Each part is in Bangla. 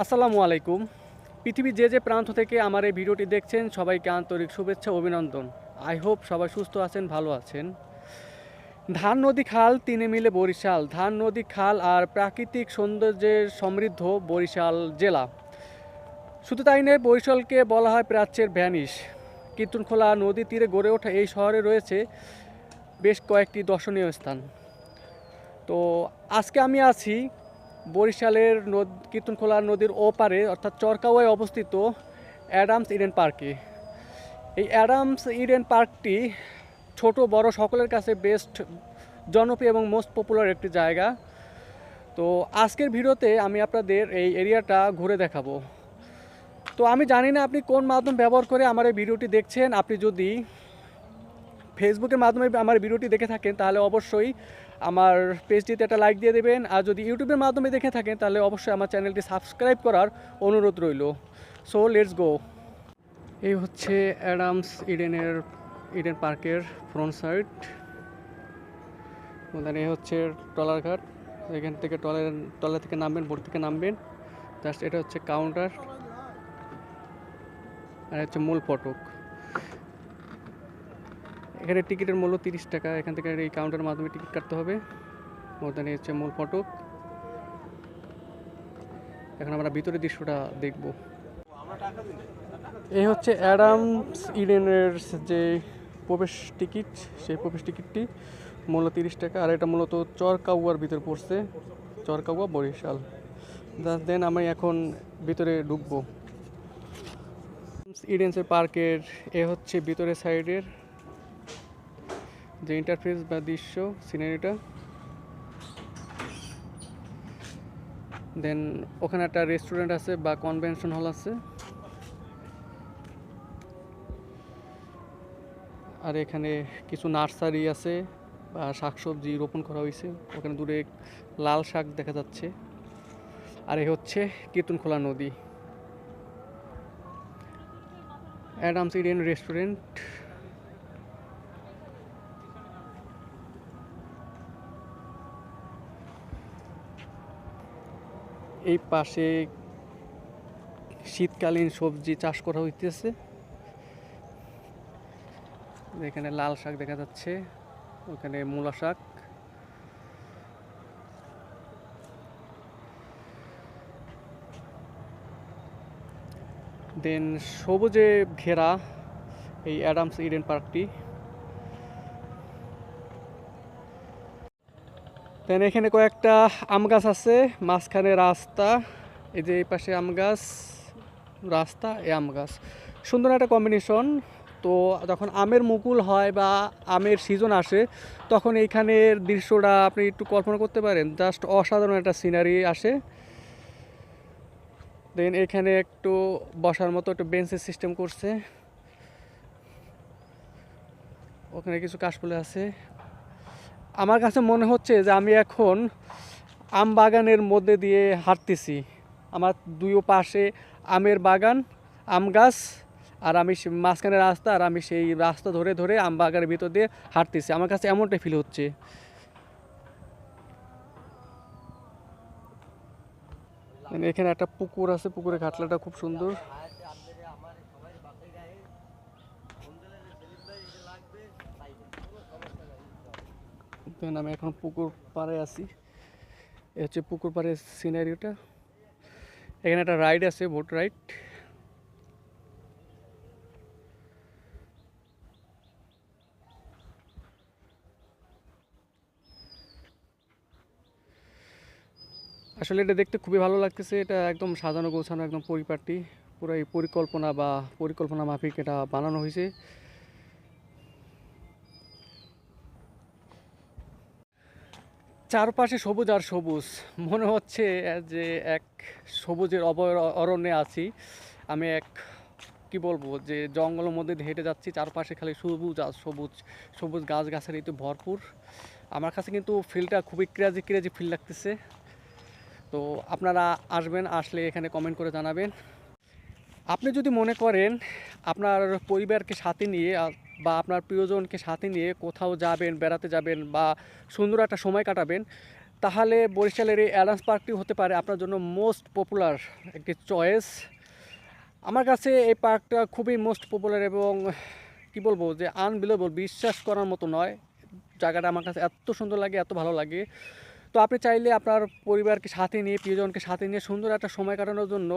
আসসালামু আলাইকুম। পৃথিবীর যে প্রান্ত থেকে আমার এই ভিডিওটি দেখছেন সবাইকে আন্তরিক শুভেচ্ছা অভিনন্দন। আই হোপ সবাই সুস্থ আছেন, ভালো আছেন। ধান নদী খাল তিনে মিলে বরিশাল। ধান নদী খাল আর প্রাকৃতিক সৌন্দর্যের সমৃদ্ধ বরিশাল জেলা। শুধু তাই নয়, বরিশালকে বলা হয় প্রাচ্যের ভ্যানিস। কীর্তনখোলা নদী তীরে গড়ে ওঠা এই শহরে রয়েছে বেশ কয়েকটি দর্শনীয় স্থান। তো আজকে আমি আছি বরিশালের কীর্তনখোলা নদীর ওপারে অর্থাৎ চরকাওয়ায় অবস্থিত অ্যাডামস ইডেন পার্কে। এই অ্যাডামস ইডেন পার্কটি ছোট বড় সকলের কাছে বেস্ট জনপ্রিয় এবং মোস্ট পপুলার একটি জায়গা। তো আজকের ভিডিওতে আমি আপনাদের এই এরিয়াটা ঘুরে দেখাবো। তো আমি জানি না আপনি কোন মাধ্যম ব্যবহার করে আমার এই ভিডিওটি দেখছেন। আপনি যদি ফেসবুকের মাধ্যমে আমার ভিডিওটি দেখে থাকেন তাহলে অবশ্যই আমার পেজটিতে একটা লাইক দিয়ে দেবেন, আর যদি ইউটিউবের মাধ্যমে দেখে থাকেন তাহলে অবশ্যই আমার চ্যানেলটি সাবস্ক্রাইব করার অনুরোধ রইল। So let's go. এই হচ্ছে অ্যাডামস ইডেন পার্কের ফ্রন্ট সাইড। এই হচ্ছে ট্রলার ঘাট। এখান থেকে ট্রলার থেকে নামবেন, বোট থেকে নামবেন। জাস্ট এটা হচ্ছে কাউন্টার, আর হচ্ছে মূল ফটক। এখানে টিকিটের মূল্য 30 টাকা। এখান থেকে এই কাউন্টারের মাধ্যমে টিকিট কাটতে হবে। এই হচ্ছে মূল ফটক। এখন আমরা ভিতরের দৃশ্যটা দেখব। এই হচ্ছে অ্যাডামস ইডেনের যে প্রবেশ টিকিট, সেই প্রবেশ টিকিটটি মূল্য 30 টাকা। আর এটা মূলত চরকাউয়ার ভিতরে পড়ছে, চরকাউয়া বরিশাল। দেন আমি এখন ভিতরে ঢুকবো। ইডেন্সের পার্কের এ হচ্ছে ভিতরের সাইডের যে ইন্টারফেস বা দৃশ্য, সিনারিটা। দেন ওখানে একটা রেস্টুরেন্ট আছে বা কনভেনশন হল আছে। আর এখানে কিছু নার্সারি আছে বা শাকসবজি রোপণ করা হয়েছে। ওখানে দূরে লাল শাক দেখা যাচ্ছে। আর এই হচ্ছে কীর্তনখোলা নদী। Adams Eden restaurant. এই পাশে শীতকালীন সবজি চাষ করা হইতেছে। এখানে লাল শাক দেখা যাচ্ছে, ওখানে মূলা শাক। দেন সবুজে ঘেরা এই অ্যাডামস ইডেন পার্কটি। দেন এখানে কয়েকটা আম গাছ আছে, মাঝখানে রাস্তা। এই যে এই পাশে আম গাছ, রাস্তা, এই আম গাছ। সুন্দর একটা কম্বিনেশন। তো যখন আমের মুকুল হয় বা আমের সিজন আসে তখন এইখানের দৃশ্যটা আপনি একটু কল্পনা করতে পারেন। জাস্ট অসাধারণ একটা সিনারি আসে। দেন এখানে একটু বসার মতো একটু বেঞ্চের সিস্টেম করছে। ওখানে কিছু কাশফুল আছে। আমার কাছে মনে হচ্ছে যে আমি এখন আম বাগানের মধ্যে দিয়ে হাঁটতেছি। আমার দুই পাশে আমের বাগান, আম গাছ, আর আমি মাঝখানে রাস্তা, আর আমি সেই রাস্তা ধরে ধরে আম বাগানের ভিতর দিয়ে হাঁটতেছি। আমার কাছে এমনটাই ফিল হচ্ছে। এখানে একটা পুকুর আছে, পুকুরের ঘাটলাটা খুব সুন্দর। আমি এখন পুকুর পাড়ে আছি। এ হচ্ছে পুকুর পাড়ের সিনারিওটা। এখানে একটা রাইড আছে, বোট রাইড। আসলে এটা দেখতে খুবই ভালো লাগতেছে। এটা একদম সাজানো গোছানো, একদম পরিপাটি, পুরো এই পরিকল্পনা মাফিক এটা বানানো হয়েছে। চারপাশে সবুজ আর সবুজ, মনে হচ্ছে যে এক সবুজের অরণ্যে আছি আমি। কি বলবো, যে জঙ্গলের মধ্যে দিয়ে হেঁটে যাচ্ছি, চারপাশে খালি সবুজ আর সবুজ, সবুজ গাছগাছালিতে ভরপুর। আমার কাছে কিন্তু ফিলটা খুবই ক্রেজি ফিল লাগতেছে। তো আপনারা আসবেন, আসলে এখানে কমেন্ট করে জানাবেন। আপনি যদি মনে করেন আপনার পরিবারকে সাথে নিয়ে বা আপনার প্রিয়জনকে সাথে নিয়ে কোথাও যাবেন, বেড়াতে যাবেন বা সুন্দর একটা সময় কাটাবেন, তাহলে বরিশালের এই অ্যাডামস পার্কটি হতে পারে আপনার জন্য মোস্ট পপুলার একটি চয়েস। আমার কাছে এই পার্কটা খুবই মোস্ট পপুলার এবং কি বলবো যে আনবিলিভেবল, বিশ্বাস করার মতো নয়। জায়গাটা আমার কাছে এত সুন্দর লাগে, এত ভালো লাগে। তো আপনি চাইলে আপনার পরিবারকে সাথে নিয়ে, প্রিয়জনকে সাথে নিয়ে সুন্দর একটা সময় কাটানোর জন্য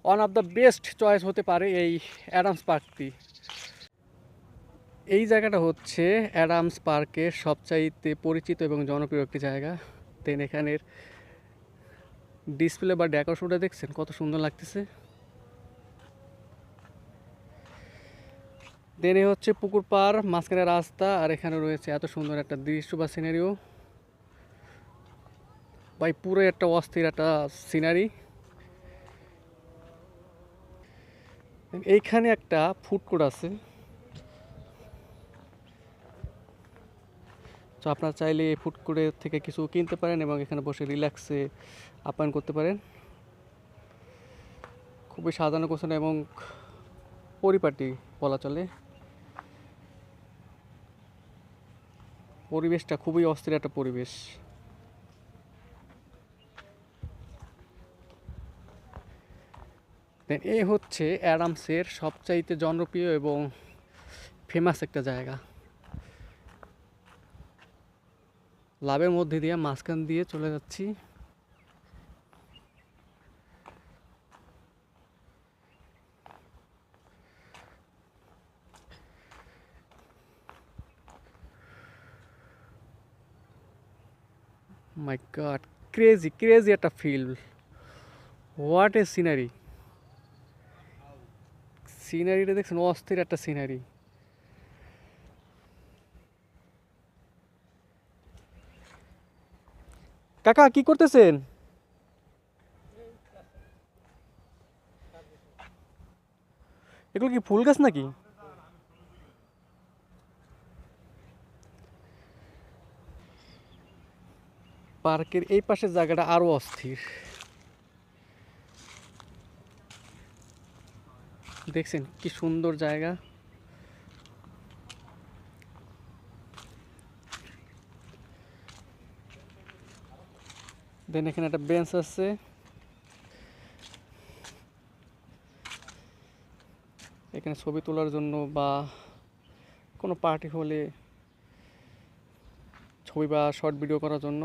one of the best choice হতে পারে এই অ্যাডামস পার্কটি। এই জায়গাটা হচ্ছে অ্যাডামস পার্কের সবচাইতে পরিচিত এবং জনপ্রিয় একটি জায়গা। দেন এখানের ডিসপ্লে বা ডেকোরেশনটা দেখছেন কত সুন্দর লাগতেছে। দেন এ হচ্ছে পুকুর পাড়, মাঝখানে রাস্তা, আর এখানে রয়েছে এত সুন্দর একটা দৃশ্য বা সিনারিও। ভাই পুরো একটা অস্থির একটা সিনারি। এইখানে একটা ফুড কোর্ট আছে, তো আপনারা চাইলে এই ফুড কোর্টের থেকে কিছু কিনতে পারেন এবং এখানে বসে রিল্যাক্সে আপ্যায়ন করতে পারেন। খুবই সাজানো গোছানো এবং পরিপাটি বলা চলে। পরিবেশটা খুবই অস্থির একটা পরিবেশ। দেন এই হচ্ছে অ্যাডামসের সবচাইতে জনপ্রিয় এবং ফেমাস একটা জায়গা। লাভের মধ্যে দিয়ে মাঝখান দিয়ে চলে যাচ্ছি। মাই গড, ক্রেজি ক্রেজি একটা ফিল। What a scenery. সিনারিটা দেখছেন, অস্থির একটা সিনারি। কাকা কি করতেছেন? এগুলো কি ফুল গাছ নাকি? পার্কের এই পাশের জায়গাটা আরো অস্থির। দেখছেন কি সুন্দর জায়গা। দেন এখানে একটা বেঞ্চ আছে। এখানে ছবি তোলার জন্য বা কোনো পার্টি হলে ছবি বা শর্ট ভিডিও করার জন্য।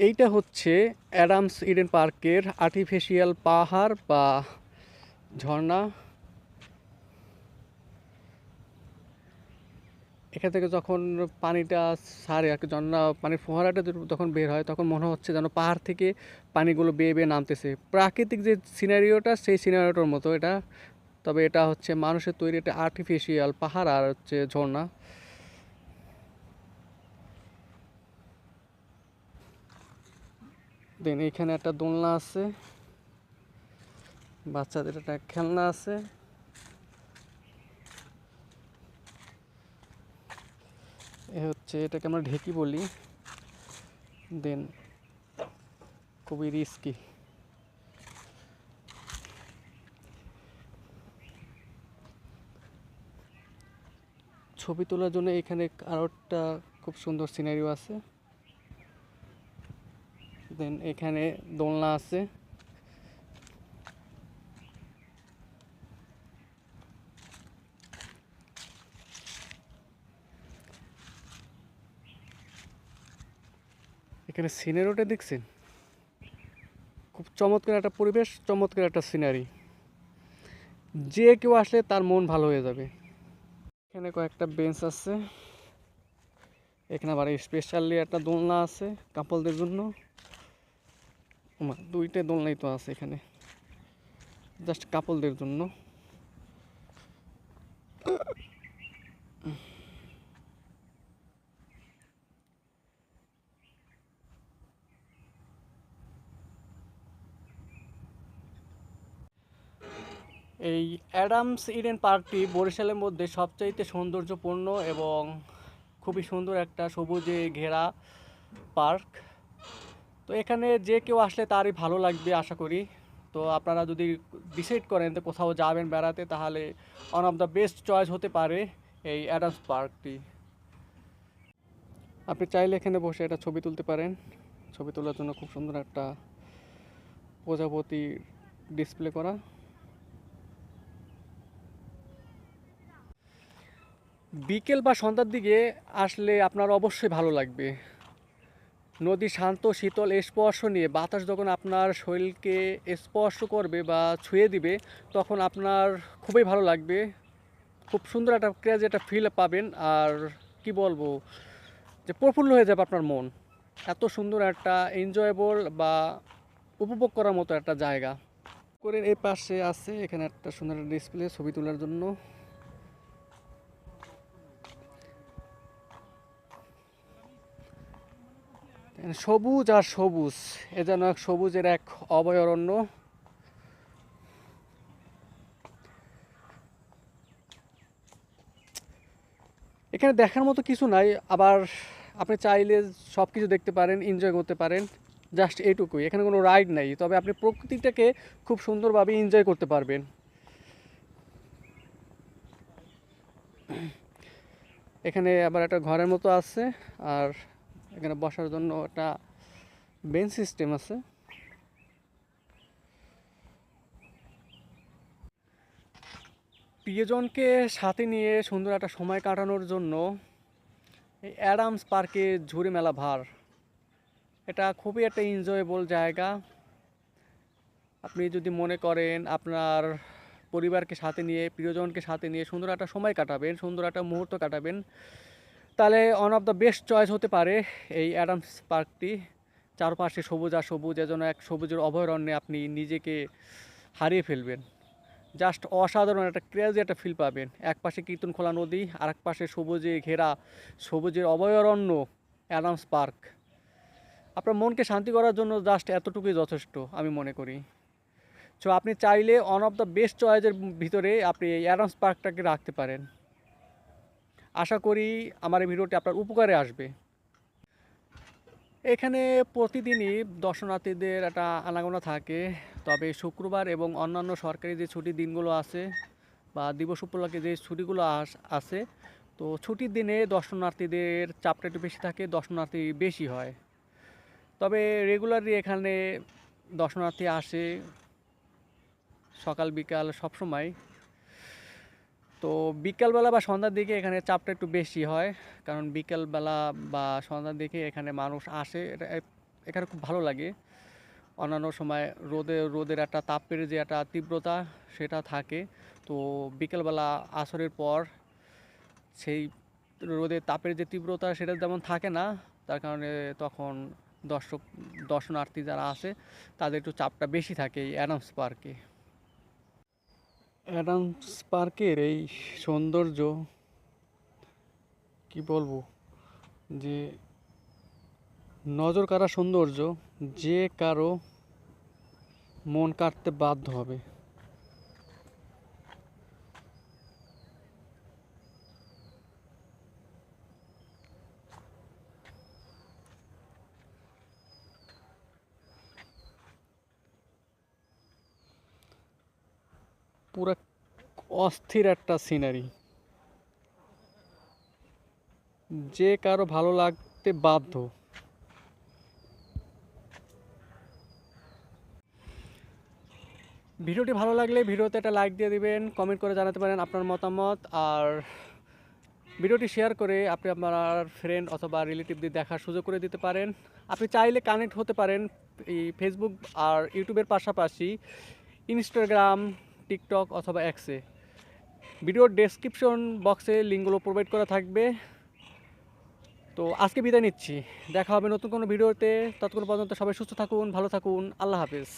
এইটা হচ্ছে অ্যাডামস ইডেন পার্কের আর্টিফিশিয়াল পাহাড় বা ঝর্ণা। এখান থেকে যখন পানিটা ছাড়ে আর কি, ঝর্ণা পানির ফোয়ারাটা যখন বের হয় তখন মনে হচ্ছে যেন পাহাড় থেকে পানিগুলো বেয়ে বেয়ে নামতেছে। প্রাকৃতিক যে সিনারিওটা সেই সিনারিওটার মতো এটা, তবে এটা হচ্ছে মানুষের তৈরি একটা আর্টিফিশিয়াল পাহাড় আর হচ্ছে ঝর্ণা। দেন এখানে একটা দোলনা আছে, বাচ্চাদের একটা খেলনা আছে। এ হচ্ছে এটাকে আমরা ঢেকি বলি। দেন খুবই রিস্কি। ছবি তোলার জন্য এখানে আরও একটা খুব সুন্দর সিনারিও আছে। দেন এখানে দোলনা আছে। এখানে সিনারিওটা দেখছেন, খুব চমৎকার একটা পরিবেশ, চমৎকার একটা সিনারি। যে কেউ আসলে তার মন ভালো হয়ে যাবে। এখানে কয়েকটা বেঞ্চ আছে। এখানে আবার স্পেশালি একটা দোলনা আছে কাপলদের জন্য। দুইটা দোলনাই তো আছে এখানে, জাস্ট কাপলদের জন্য। এই অ্যাডামস ইডেন পার্কটি বরিশালের মধ্যে সবচাইতে সৌন্দর্যপূর্ণ এবং খুবই সুন্দর একটা সবুজে ঘেরা পার্ক। তো এখানে যে কেউ আসলে তারই ভালো লাগবে আশা করি। তো আপনারা যদি ডিসাইড করেন তো কোথাও যাবেন বেড়াতে, তাহলে one of the best choice হতে পারে এই অ্যাডামস পার্কটি। আপনি চাইলে এখানে বসে একটা ছবি তুলতে পারেন। ছবি তোলার জন্য খুব সুন্দর একটা প্রজাপতি ডিসপ্লে করা। বিকেল বা সন্ধ্যার দিকে আসলে আপনার অবশ্যই ভালো লাগবে। নদী শান্ত শীতল স্পর্শ নিয়ে বাতাস যখন আপনার শরীরকে স্পর্শ করবে বা ছুঁয়ে দিবে, তখন আপনার খুবই ভালো লাগবে। খুব সুন্দর একটা ক্রেজি একটা ফিল পাবেন। আর কি বলবো, যে প্রফুল্ল হয়ে যাবে আপনার মন। এত সুন্দর একটা এনজয়েবল বা উপভোগ করার মতো একটা জায়গা। করে এই পাশে আছে এখানে একটা সুন্দর ডিসপ্লে ছবি তোলার জন্য। সবুজ আর সবুজ, এ যেন এক সবুজের এক অভয়ারণ্য। এখানে দেখার মতো কিছু নাই, আবার আপনি চাইলে সব কিছু দেখতে পারেন, এনজয় করতে পারেন। জাস্ট এইটুকুই, এখানে কোনো রাইড নাই, তবে আপনি প্রকৃতিটাকে খুব সুন্দরভাবে এনজয় করতে পারবেন। এখানে আবার একটা ঘরের মতো আছে, আর এখানে বসার জন্য একটা বেঞ্চ সিস্টেম আছে। প্রিয়জনকে সাথে নিয়ে সুন্দর একটা সময় কাটানোর জন্য এই অ্যাডামস পার্কে ঝুড়ি মেলা ভার, এটা খুবই একটা এনজয়েবল জায়গা। আপনি যদি মনে করেন আপনার পরিবারকে সাথে নিয়ে, প্রিয়জনকে সাথে নিয়ে সুন্দর একটা সময় কাটাবেন, সুন্দর একটা মুহূর্ত কাটাবেন, তাহলে one of the best choice হতে পারে এই অ্যাডামস পার্কটি। চারপাশে সবুজ আর সবুজ, এজন্য এক সবুজের অভয়ারণ্যে আপনি নিজেকে হারিয়ে ফেলবেন। জাস্ট অসাধারণ একটা ক্রেজি একটা ফিল পাবেন। এক পাশে কীর্তনখোলা নদী, আর এক পাশে সবুজে ঘেরা সবুজের অভয়ারণ্য অ্যাডামস পার্ক। আপনার মনকে শান্তি করার জন্য জাস্ট এতটুকুই যথেষ্ট আমি মনে করি। সো আপনি চাইলে ওয়ান অফ দ্য বেস্ট চয়েসের ভিতরে আপনি এই অ্যাডামস পার্কটাকে রাখতে পারেন। আশা করি আমার এই ভিডিওটি আপনার উপকারে আসবে। এখানে প্রতিদিনই দর্শনার্থীদের একটা আনাগোনা থাকে, তবে শুক্রবার এবং অন্যান্য সরকারি যে ছুটির দিনগুলো আছে বা দিবস উপলক্ষে যে ছুটিগুলো আছে, তো ছুটির দিনে দর্শনার্থীদের চাপটা একটু বেশি থাকে, দর্শনার্থী বেশি হয়। তবে রেগুলারলি এখানে দর্শনার্থী আসে সকাল বিকাল সবসময়। তো বিকালবেলা বা সন্ধ্যার দিকে এখানে চাপটা একটু বেশি হয়, কারণ বিকালবেলা বা সন্ধ্যার দিকে এখানে মানুষ আসে, এটা এখানে খুব ভালো লাগে। অন্যান্য সময় রোদের একটা তাপের যে একটা তীব্রতা সেটা থাকে, তো বিকেলবেলা আসরের পর সেই রোদের তাপের যে তীব্রতা সেটা যেমন থাকে না, তার কারণে তখন দর্শনার্থী যারা আছে তাদের একটু চাপটা বেশি থাকে এই অ্যাডামস পার্কে। অ্যাডামস পার্কের এই সৌন্দর্য কি বলবো, যে নজর কাড়া সৌন্দর্য, যে কারো মন কাড়তে বাধ্য হবে। পুরা অস্থির একটা সিনারি, যে কারো ভালো লাগতে বাধ্য। ভিডিওটি ভালো লাগলে ভিডিওতে একটা লাইক দিয়ে দিবেন, কমেন্ট করে জানাতে পারেন আপনার মতামত, আর ভিডিওটি শেয়ার করে আপনি আপনার ফ্রেন্ড অথবা রিলেটিভদের দেখার সুযোগ করে দিতে পারেন। আপনি চাইলে কানেক্ট হতে পারেন এই ফেসবুক আর ইউটিউবের পাশাপাশি ইনস্টাগ্রাম, টিকটক অথবা এক্সে। ভিডিওর ডেসক্রিপশন বক্সে লিঙ্কগুলো প্রোভাইড করা থাকবে। তো আজকে বিদায় নিচ্ছি, দেখা হবে নতুন কোনো ভিডিওতে। ততক্ষণ পর্যন্ত সবাই সুস্থ থাকুন, ভালো থাকুন, আল্লাহ হাফেজ।